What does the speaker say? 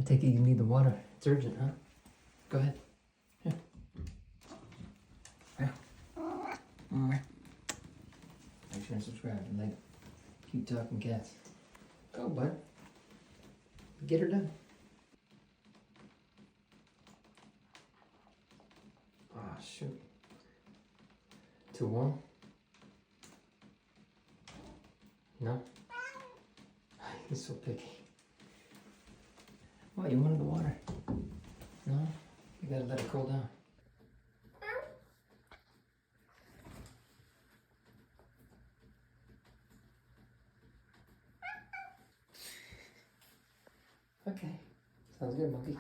take it you need the water. It's urgent, huh? Go ahead. Here. Here. Make sure and subscribe and like Keep Talking Cats. Go, bud. Get her done. Ah, shoot. Too warm? No? He's so picky. What, you wanted the water? No? You gotta let it cool down. Okay. Sounds good, monkey.